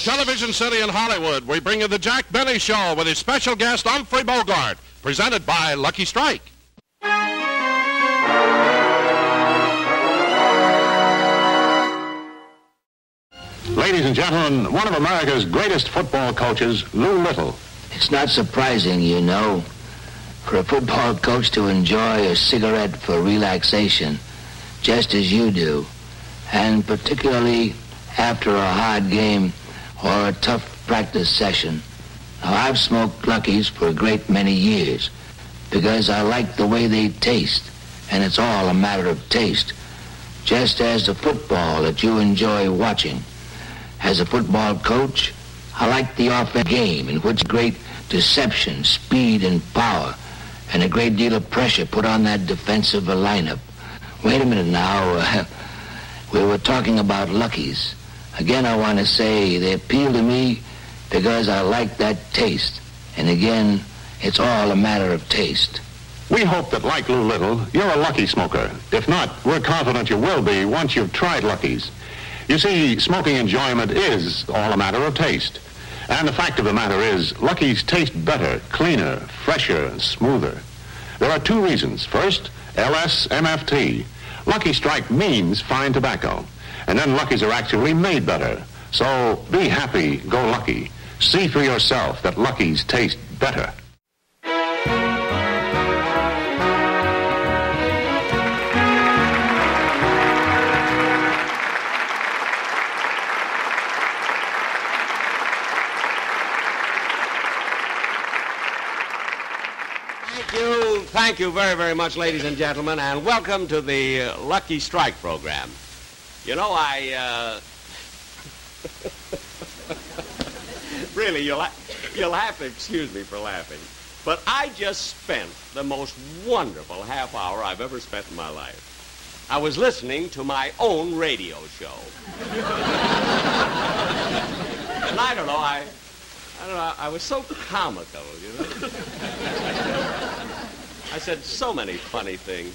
Television City in Hollywood, we bring you the Jack Benny Show with his special guest, Humphrey Bogart, presented by Lucky Strike. Ladies and gentlemen, one of America's greatest football coaches, Lou Little. It's not surprising, you know, for a football coach to enjoy a cigarette for relaxation, just as you do, and particularly after a hard game or a tough practice session. Now, I've smoked Luckies for a great many years because I like the way they taste, and it's all a matter of taste, just as the football that you enjoy watching. As a football coach, I like the offensive game in which great deception, speed, and power, and a great deal of pressure put on that defensive lineup. Wait a minute now. We were talking about Luckies. Again, I want to say they appeal to me because I like that taste. And again, it's all a matter of taste. We hope that, like Lou Little, you're a Lucky smoker. If not, we're confident you will be once you've tried Luckies. You see, smoking enjoyment is all a matter of taste. And the fact of the matter is, Luckies taste better, cleaner, fresher, and smoother. There are two reasons. First, LSMFT. Lucky Strike means fine tobacco. And then Luckies are actually made better. So be happy, go lucky. See for yourself that Luckies taste better. Thank you very, very much, ladies and gentlemen, and welcome to the Lucky Strike program. You know, really, you'll have to excuse me for laughing, but I just spent the most wonderful half hour I've ever spent in my life. I was listening to my own radio show. And I don't know, I was so comical, you know. I said so many funny things.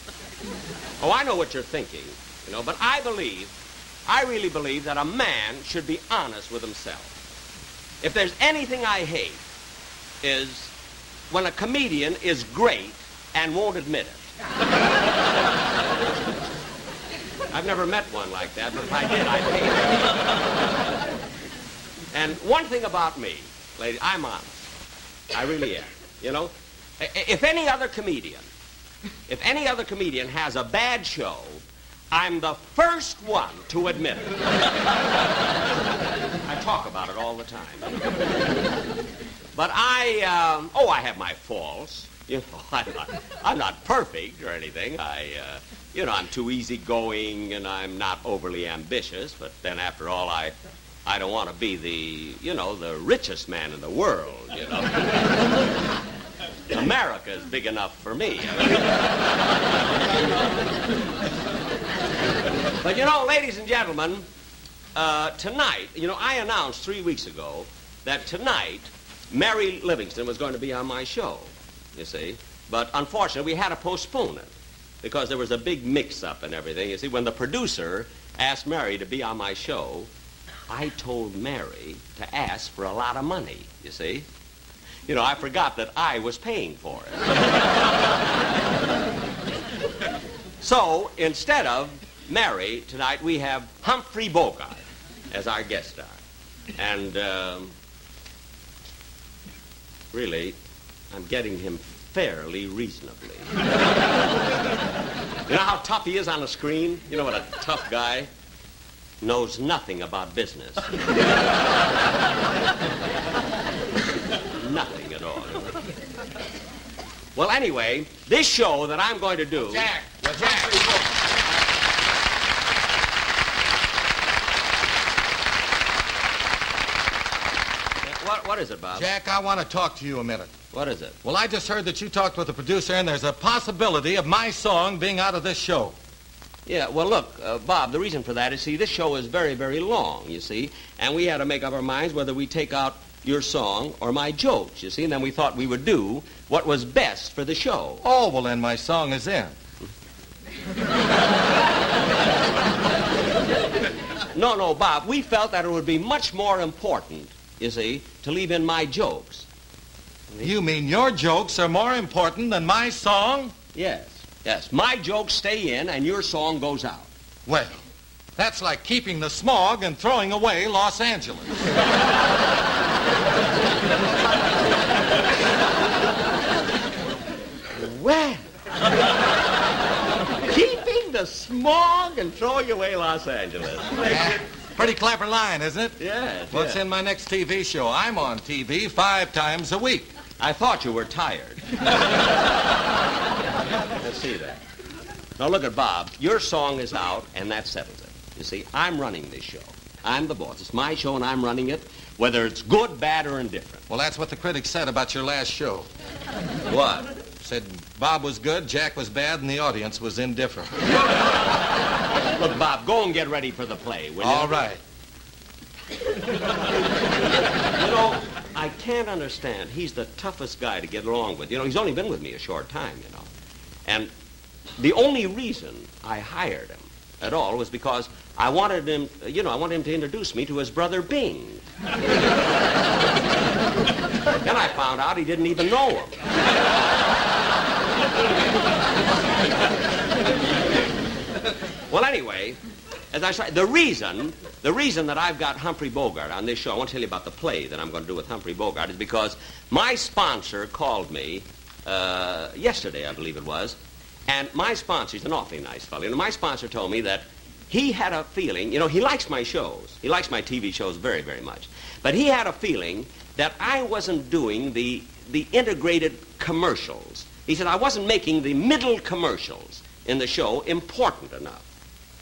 Oh, I know what you're thinking, you know, but I really believe that a man should be honest with himself. If there's anything I hate, is when a comedian is great and won't admit it. I've never met one like that, but if I did, I'd hate it. And one thing about me, lady, I'm honest. I really am, you know. If any other comedian has a bad show, I'm the first one to admit it. I talk about it all the time. But I have my faults. You know, I'm not perfect or anything. I'm too easygoing and I'm not overly ambitious. But then after all, I don't want to be the richest man in the world, you know. America is big enough for me. But, you know, ladies and gentlemen, tonight, you know, I announced 3 weeks ago that tonight Mary Livingston was going to be on my show, you see. But unfortunately, we had to postpone it because there was a big mix-up and everything. You see, when the producer asked Mary to be on my show, I told Mary to ask for a lot of money, you see. You know, I forgot that I was paying for it. So, instead of Mary, tonight we have Humphrey Bogart as our guest star. And, really, I'm getting him fairly reasonably. You know how tough he is on the screen? You know what a tough guy? Knows nothing about business. Nothing at all. Well, anyway, this show that I'm going to do... Jack. What is it, Bob? Jack, I want to talk to you a minute. What is it? Well, I just heard that you talked with the producer, and there's a possibility of my song being out of this show. Yeah, well, look, Bob, the reason for that is, see, this show is very, very long, you see, and we had to make up our minds whether we take out your song or my jokes, you see, and then we thought we would do what was best for the show. Oh, well, then my song is in. No, Bob. We felt that it would be much more important, you see, to leave in my jokes. You mean your jokes are more important than my song? Yes. My jokes stay in and your song goes out. Well, that's like keeping the smog and throwing away Los Angeles. Well, keeping the smog and throwing away Los Angeles. Pretty clever line, isn't it? Yes. What's in my next TV show? I'm on TV 5 times a week. I thought you were tired. Let's see that. Now, look at Bob. Your song is out, and that settles it. You see, I'm running this show. I'm the boss. It's my show, and I'm running it, whether it's good, bad, or indifferent. Well, that's what the critics said about your last show. What? Said Bob was good, Jack was bad, and the audience was indifferent. Look, Bob, go and get ready for the play, will you? All right. You know, I can't understand. He's the toughest guy to get along with. You know, he's only been with me a short time, you know. And the only reason I hired him at all was because I wanted him, I wanted him to introduce me to his brother Bing. Then I found out he didn't even know him. Well, anyway, as I say, the reason that I've got Humphrey Bogart on this show, I want to tell you about the play that I'm going to do with Humphrey Bogart, is because my sponsor called me yesterday, I believe it was, and my sponsor, he's an awfully nice fellow, and my sponsor told me that he had a feeling, he likes my shows. He likes my TV shows very, very much. But he had a feeling that I wasn't doing the integrated commercials. He said I wasn't making the middle commercials in the show important enough.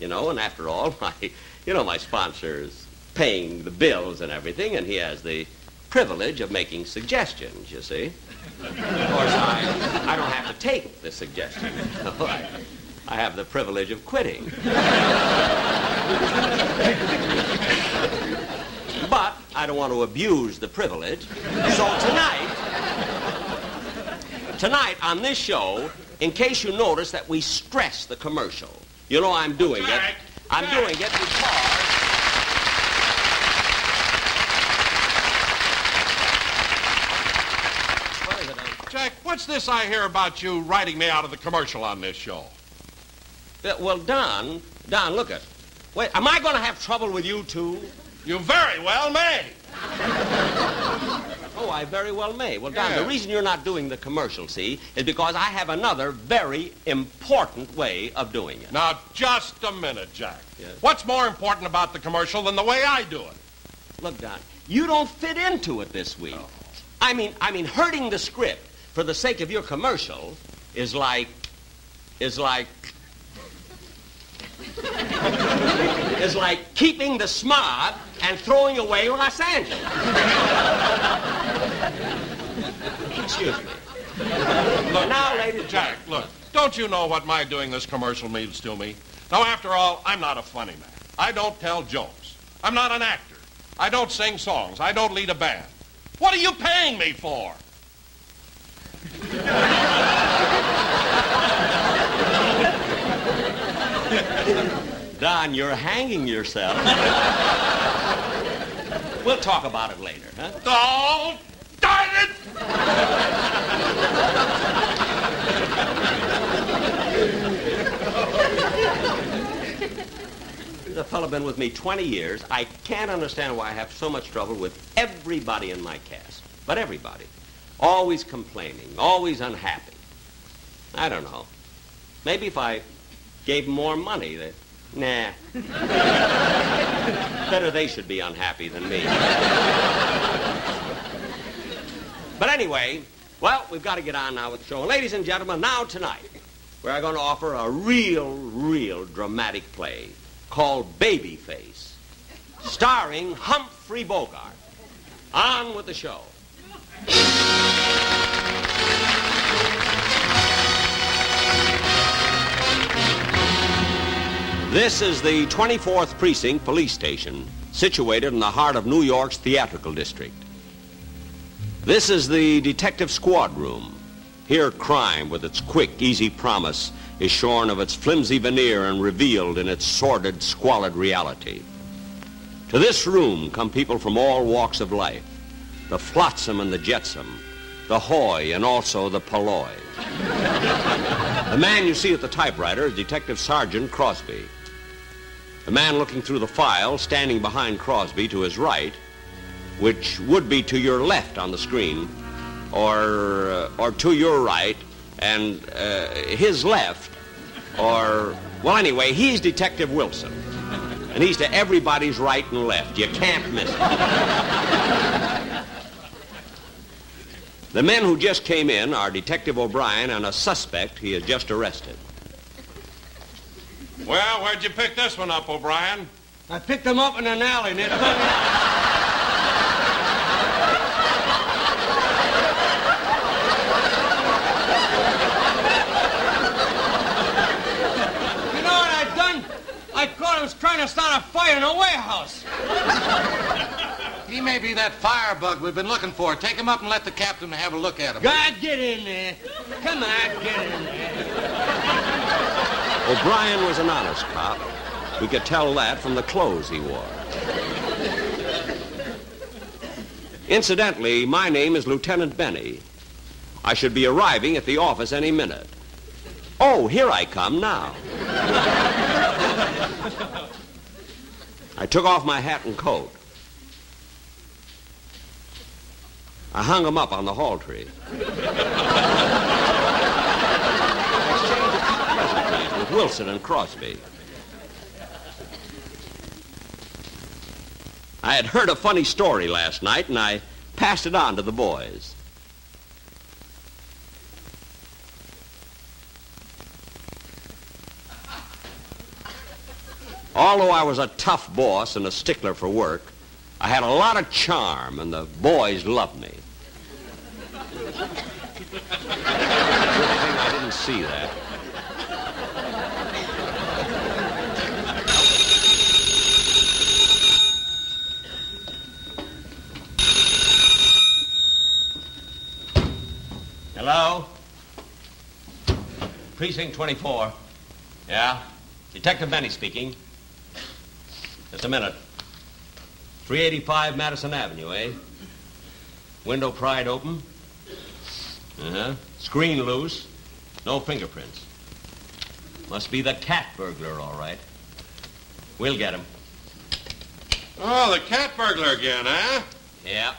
And after all, my sponsor's paying the bills and everything, and he has the privilege of making suggestions, you see. Of course, I don't have to take the suggestion. I have the privilege of quitting. But I don't want to abuse the privilege. So tonight on this show, in case you notice that we stress the commercial, I'm doing it. I'm doing it because... Jack, what's this I hear about you writing me out of the commercial on this show? Well, Don, look it. Wait, am I going to have trouble with you, too? You very well may. Oh, I very well may. Well, Don, the reason you're not doing the commercial, see, is because I have another very important way of doing it. Now, just a minute, Jack. Yes? What's more important about the commercial than the way I do it? Look, Don, you don't fit into it this week. Oh. I mean, hurting the script for the sake of your commercial is like keeping the smog and throwing away Los Angeles. Excuse me. Look, now, ladies, Jack, look, don't you know what my doing this commercial means to me? Now, after all, I'm not a funny man. I don't tell jokes. I'm not an actor. I don't sing songs. I don't lead a band. What are you paying me for? Don, you're hanging yourself. We'll talk about it later, huh? Oh, darn it! The fellow been with me 20 years. I can't understand why I have so much trouble with everybody in my cast. But everybody. Always complaining, always unhappy. I don't know. Maybe if I gave them more money, nah. Better they should be unhappy than me. But anyway, well, we've got to get on now with the show. Ladies and gentlemen, now tonight, we're going to offer a real dramatic play called Babyface, starring Humphrey Bogart. On with the show. This is the 24th Precinct Police Station, situated in the heart of New York's theatrical district. This is the detective squad room. Here crime, with its quick, easy promise, is shorn of its flimsy veneer and revealed in its sordid, squalid reality. To this room come people from all walks of life. The flotsam and the jetsam, the hoy and also the polloi. The man you see at the typewriter is Detective Sergeant Crosby. The man looking through the file, standing behind Crosby to his right, which would be to your left on the screen, or to your right, and his left, or, well, anyway, he's Detective Wilson. And he's to everybody's right and left. You can't miss it. The men who just came in are Detective O'Brien and a suspect he has just arrested. Well, where'd you pick this one up, O'Brien? I picked them up in an alley, and I caught him trying to start a fire in a warehouse. He may be that firebug we've been looking for. Take him up and let the captain have a look at him. God, get in there. Come on, get in there. O'Brien was an honest cop. We could tell that from the clothes he wore. Incidentally, my name is Lieutenant Benny. I should be arriving at the office any minute. Oh, here I come now. I took off my hat and coat. I hung them up on the hall tree. I exchanged a few pleasantries with Wilson and Crosby. I had heard a funny story last night, and I passed it on to the boys. Although I was a tough boss and a stickler for work, I had a lot of charm, and the boys loved me. Good thing I didn't see that. Hello? Precinct 24. Yeah? Detective Benny speaking. Just a minute. 385 Madison Avenue, eh? Window pried open. Uh-huh. Screen loose. No fingerprints. Must be the cat burglar, all right. We'll get him. Oh, the cat burglar again, huh? Yeah.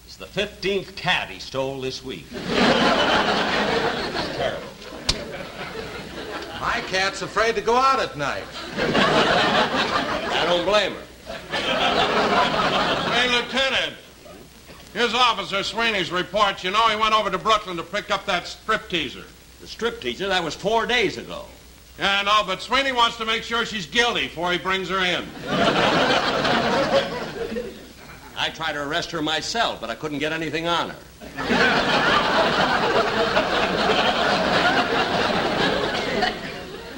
It's the 15th cat he stole this week. Terrible. My cat's afraid to go out at night. I don't blame her. Hey, Lieutenant. Here's Officer Sweeney's report. You know he went over to Brooklyn to pick up that stripteaser. The stripteaser? That was 4 days ago. Yeah, I know, but Sweeney wants to make sure she's guilty before he brings her in. I tried to arrest her myself, but I couldn't get anything on her.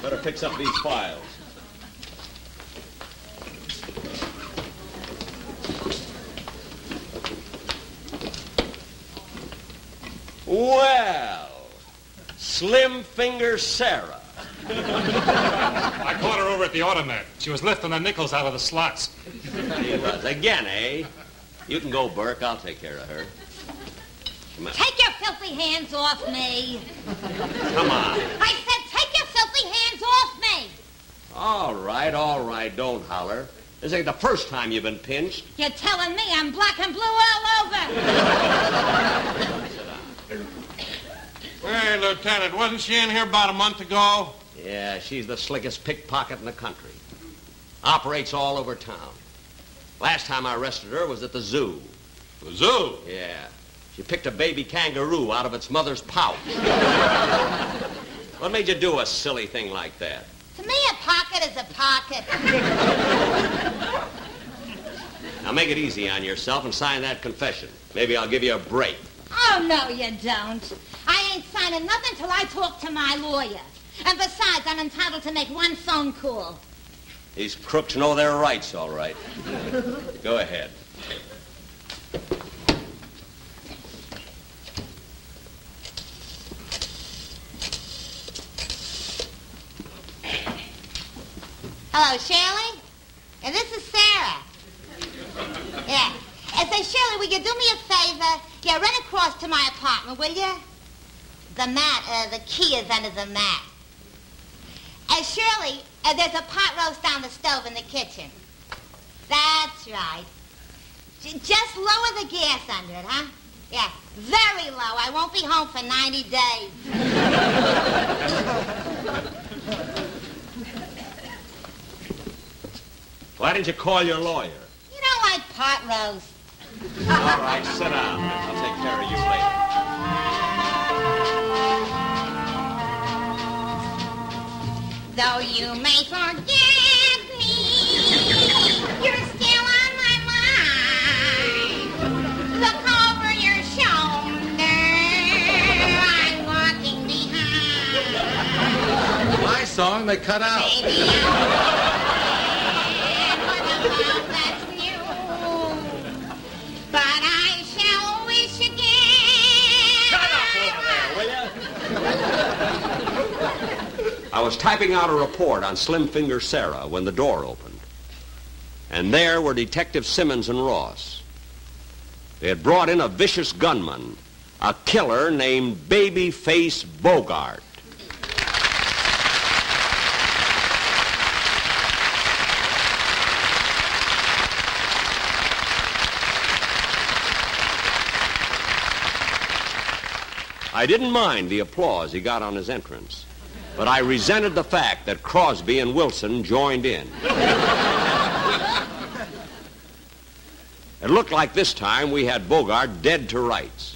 Better fix up these files. Well, Slim Finger Sara. I caught her over at the automat. She was lifting the nickels out of the slots. She was. Again, eh? You can go, Burke. I'll take care of her. Come on. Take your filthy hands off me. Come on. I said take your filthy hands off me. All right. Don't holler. This ain't the first time you've been pinched. You're telling me I'm black and blue all over. Hey, Lieutenant, wasn't she in here about a month ago? Yeah, she's the slickest pickpocket in the country. Operates all over town. Last time I arrested her was at the zoo. The zoo? Yeah. She picked a baby kangaroo out of its mother's pouch. What made you do a silly thing like that? To me, a pocket is a pocket. Now make it easy on yourself and sign that confession. Maybe I'll give you a break. Oh, no, you don't. I ain't signing nothing till I talk to my lawyer. And besides, I'm entitled to make one phone call. These crooks know their rights, all right. Go ahead. Hello, Shirley? And this is Sara. Yeah. And say, Shirley, will you do me a favor? Yeah, run across to my apartment, will you? The key is under the mat. And Shirley, there's a pot roast on the stove in the kitchen. That's right. Just lower the gas under it, huh? Yeah, very low. I won't be home for 90 days. Why didn't you call your lawyer? You don't like pot roast. All right, sit down. I'll take care of you later. Though you may forget me, you're still on my mind. Look over your shoulder, I'm walking behind. My song they cut out. Baby, I'm for the love that's new, but I shall wish again. Shut up over there, will you? I was typing out a report on Slim Finger Sara when the door opened. And there were Detectives Simmons and Ross. They had brought in a vicious gunman, a killer named Babyface Bogart. I didn't mind the applause he got on his entrance, but I resented the fact that Crosby and Wilson joined in. It looked like this time we had Bogart dead to rights.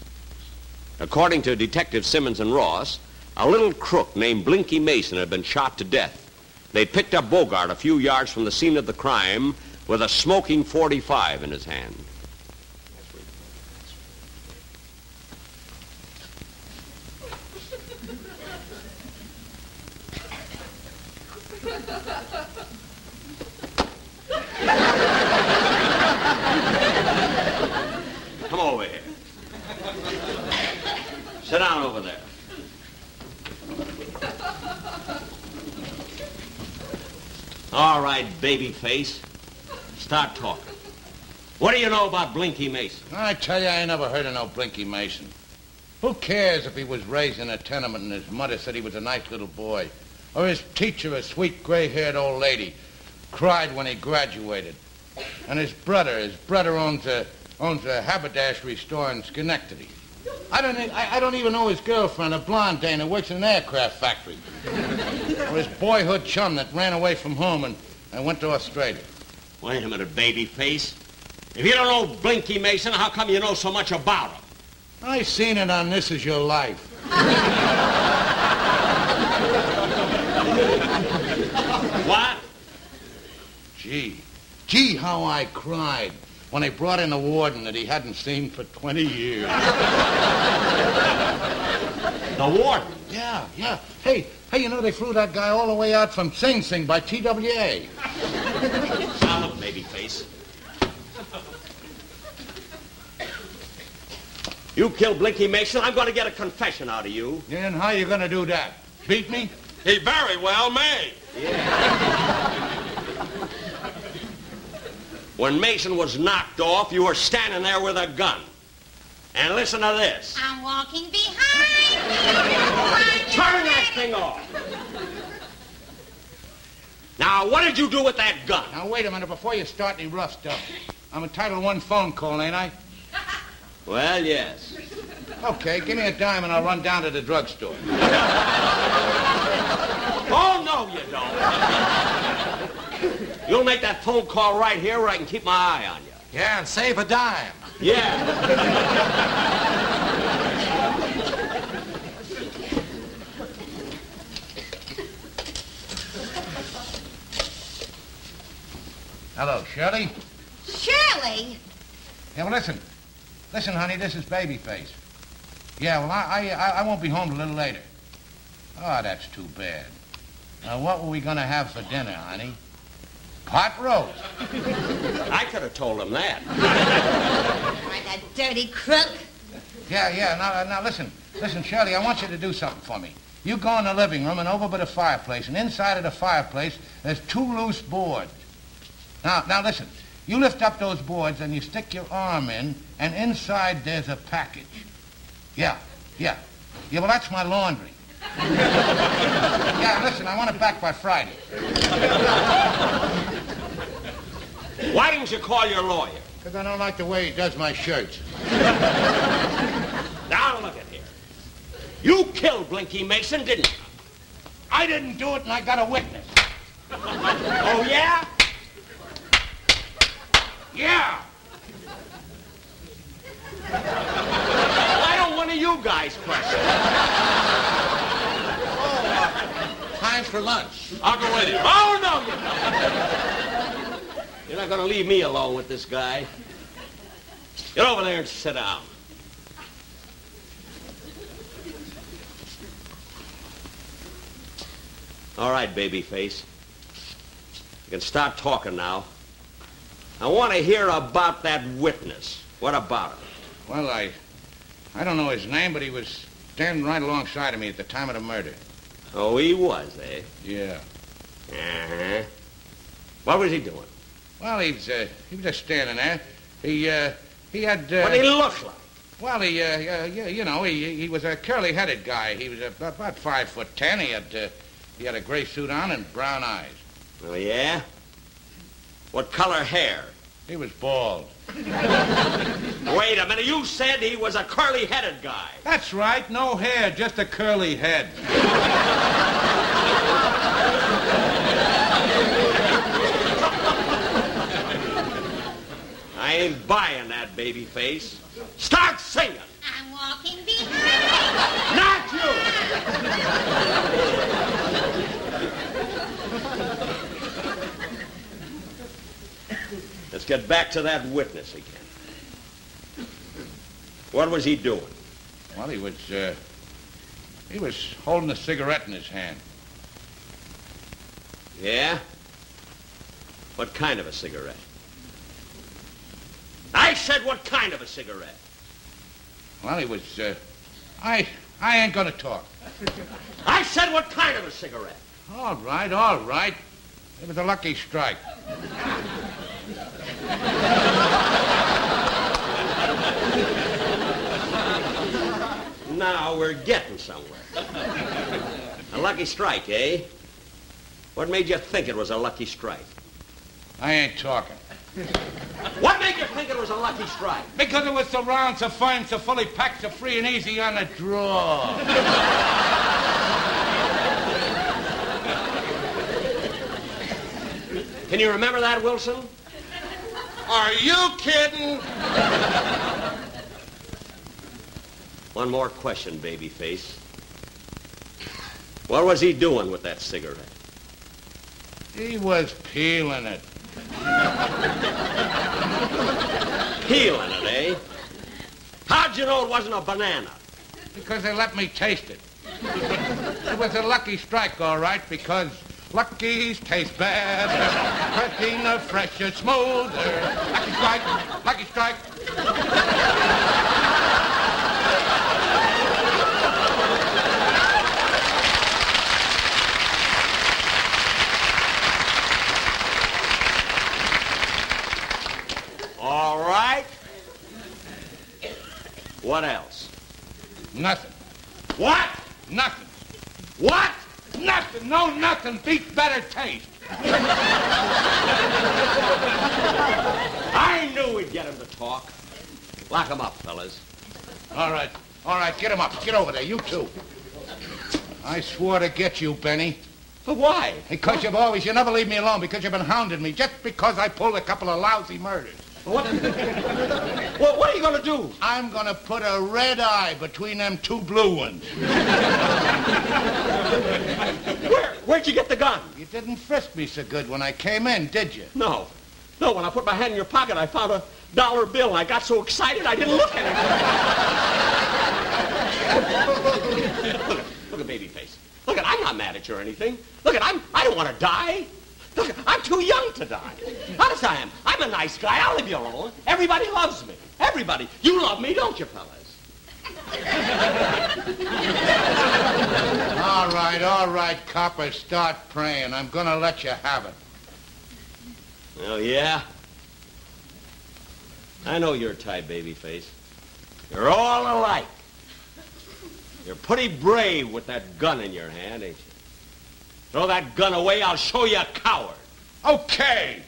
According to Detectives Simmons and Ross, a little crook named Blinky Mason had been shot to death. They'd picked up Bogart a few yards from the scene of the crime with a smoking .45 in his hand. Come over here. Sit down over there. All right, Babyface. Start talking. What do you know about Blinky Mason? I tell you, I ain't never heard of no Blinky Mason. Who cares if he was raised in a tenement and his mother said he was a nice little boy? Or his teacher, a sweet gray-haired old lady, cried when he graduated. And his brother owns a haberdashery store in Schenectady. I don't even know his girlfriend, a blonde dame that works in an aircraft factory. Or his boyhood chum that ran away from home and went to Australia. Wait a minute, Babyface. If you don't know Blinky Mason, how come you know so much about him? I seen it on This Is Your Life. What? Gee, how I cried when they brought in a warden that he hadn't seen for 20 years. The warden? Yeah. Hey, you know, they flew that guy all the way out from Sing Sing by TWA. Now look, Babyface. You killed Blinky Mason, I'm going to get a confession out of you. Yeah, and how you going to do that? Beat me? He very well may. Yeah. When Mason was knocked off, you were standing there with a gun. And listen to this. I'm walking behind. Turn that thing off. Now, what did you do with that gun? Now, wait a minute, before you start any rough stuff. I'm entitled to one phone call, ain't I? Well, yes. Okay, give me a dime and I'll run down to the drugstore. Oh, no, you don't. You'll make that phone call right here where I can keep my eye on you. Yeah, and save a dime. Yeah. Hello, Shirley? Shirley? Yeah, well, listen. Listen, honey, this is Babyface. Yeah, well, I won't be home till a little later. Oh, that's too bad. Now, what were we going to have for dinner, honey? Pot roast. I could have told him that. Like a dirty crook. Yeah. Now, listen. Listen, Shirley, I want you to do something for me. You go in the living room and over by the fireplace, and inside of the fireplace, there's 2 loose boards. Now, listen. You lift up those boards and you stick your arm in, and inside there's a package. Yeah. Yeah, well, that's my laundry. Yeah, listen, I want it back by Friday. Why didn't you call your lawyer? Because I don't like the way he does my shirts. Now, look at here. You killed Blinky Mason, didn't you? I didn't do it, and I got a witness. Oh, yeah? Yeah. Why don't one of you guys question? Time for lunch. I'll go with you. Oh, no, you're not. You're not going to leave me alone with this guy. Get over there and sit down. All right, Babyface. You can start talking now. I want to hear about that witness. What about him? Well, I don't know his name, but he was standing right alongside of me at the time of the murder. Oh, he was, eh? Yeah. Uh-huh. What was he doing? Well, he was just standing there. He had... What did he look like? Well, he was a curly-headed guy. He was about 5'10". He had a gray suit on and brown eyes. Oh, yeah? What color hair? He was bald. Wait a minute, you said he was a curly-headed guy. That's right, no hair, just a curly head. I ain't buying that, Babyface. Start singing. I'm walking behind. Not you! Let's get back to that witness again. What was he doing? Well, he was holding a cigarette in his hand. Yeah? What kind of a cigarette? I said what kind of a cigarette? Well, he was, I ain't gonna talk. I said what kind of a cigarette? All right. It was a lucky strike. Now we're getting somewhere. A lucky strike, eh? What made you think it was a lucky strike? I ain't talking. What made you think it was a lucky strike? Because it was so round, so fine, so fully packed, so free and easy on the draw. Can you remember that, Wilson? Are you kidding? One more question, Babyface. What was he doing with that cigarette? He was peeling it. Peeling it, eh? How'd you know it wasn't a banana? Because they let me taste it. It was a lucky strike, all right, because luckies taste bad. Cleaner, fresher, smoother. Lucky strike, lucky strike. All right. What else? Nothing. What? Nothing. What? Nothing. No, nothing. Beats better taste. I knew we'd get him to talk. Lock him up, fellas. All right, get him up. Get over there, you two. I swore to get you, Benny. But why? Because you never leave me alone, because you've been hounding me, just because I pulled a couple of lousy murders. What? What are you going to do? I'm going to put a red eye between them two blue ones. Where'd you get the gun? You didn't frisk me so good when I came in, did you? No, when I put my hand in your pocket, I found a dollar bill, and I got so excited I didn't look at it. Look at Babyface. Look at, I'm not mad at you or anything. Look at, I don't want to die. Look, I'm too young to die. Honest I am. I'm a nice guy. I'll leave you alone. Everybody loves me. Everybody. You love me, don't you, fellas? All right, copper, start praying. I'm going to let you have it. Oh, yeah? I know your type, Babyface. You're all alike. You're pretty brave with that gun in your hand, ain't you? Throw that gun away, I'll show you a coward. Okay.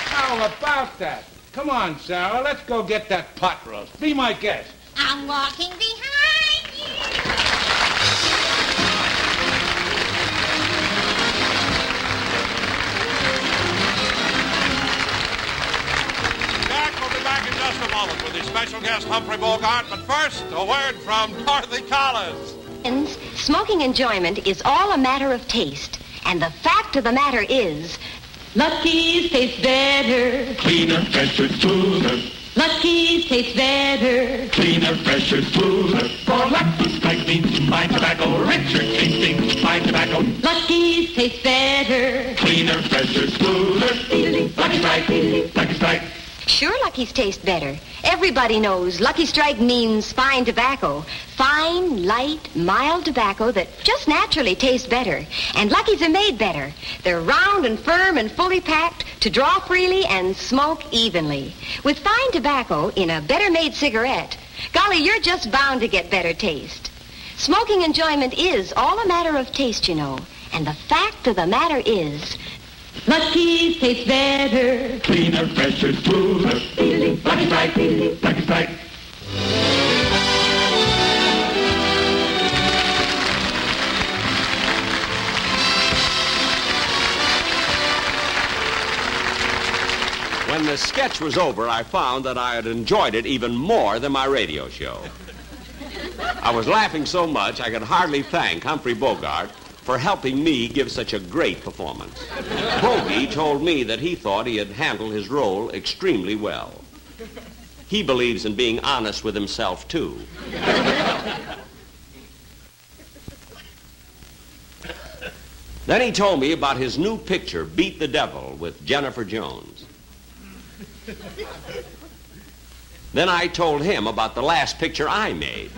How about that? Come on, Sara, let's go get that pot roast. Be my guest. I'm walking behind you. Jack will be back in just a moment with his special guest, Humphrey Bogart. But first, a word from Dorothy Collins. Smoking enjoyment is all a matter of taste. And the fact of the matter is, Lucky's taste better. Cleaner, fresher, smoother. Lucky's taste better. Cleaner, fresher, smoother. For Lucky Strike means fine tobacco, richer tasting fine tobacco. Lucky's taste better. Cleaner, fresher, smoother. Lucky Strike, Lucky Strike. Sure, Lucky's taste better. Everybody knows Lucky Strike means fine tobacco. Fine, light, mild tobacco that just naturally tastes better. And Lucky's are made better. They're round and firm and fully packed to draw freely and smoke evenly. With fine tobacco in a better-made cigarette, golly, you're just bound to get better taste. Smoking enjoyment is all a matter of taste, you know. And the fact of the matter is, Lucky's taste better. Cleaner, fresher, smoother. Lucky Strike, Lucky Strike. When the sketch was over, I found that I had enjoyed it even more than my radio show. I was laughing so much I could hardly thank Humphrey Bogart for helping me give such a great performance. Bogey told me that he thought he had handled his role extremely well. He believes in being honest with himself, too. Then he told me about his new picture, Beat the Devil, with Jennifer Jones. Then I told him about the last picture I made.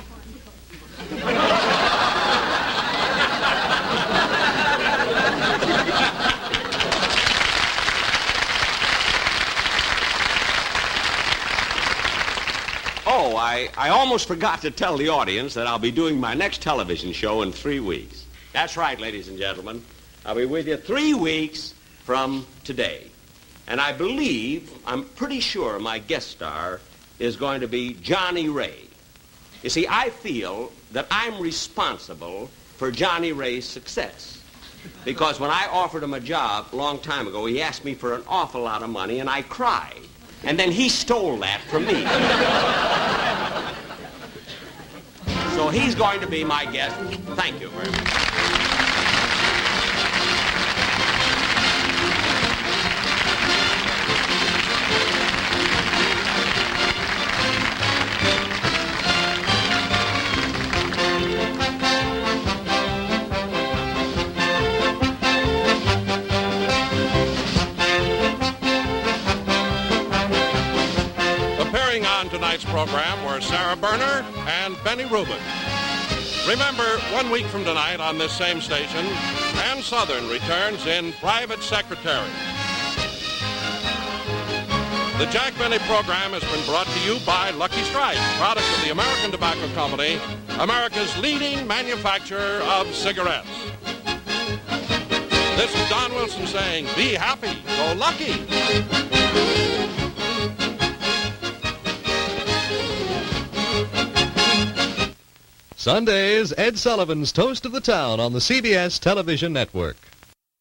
Oh, I almost forgot to tell the audience that I'll be doing my next television show in 3 weeks. That's right, ladies and gentlemen. I'll be with you 3 weeks from today. And I believe, I'm pretty sure my guest star is going to be Johnny Ray. You see, I feel that I'm responsible for Johnny Ray's success. Because when I offered him a job a long time ago, he asked me for an awful lot of money, and I cried. And then he stole that from me. So he's going to be my guest. Thank you very much. Tonight's program were Sara Berner and Benny Rubin. Remember, 1 week from tonight on this same station, Ann Southern returns in Private Secretary. The Jack Benny program has been brought to you by Lucky Strike, product of the American Tobacco Company, America's leading manufacturer of cigarettes. This is Don Wilson saying, be happy, go lucky. Sundays, Ed Sullivan's Toast of the Town on the CBS Television Network.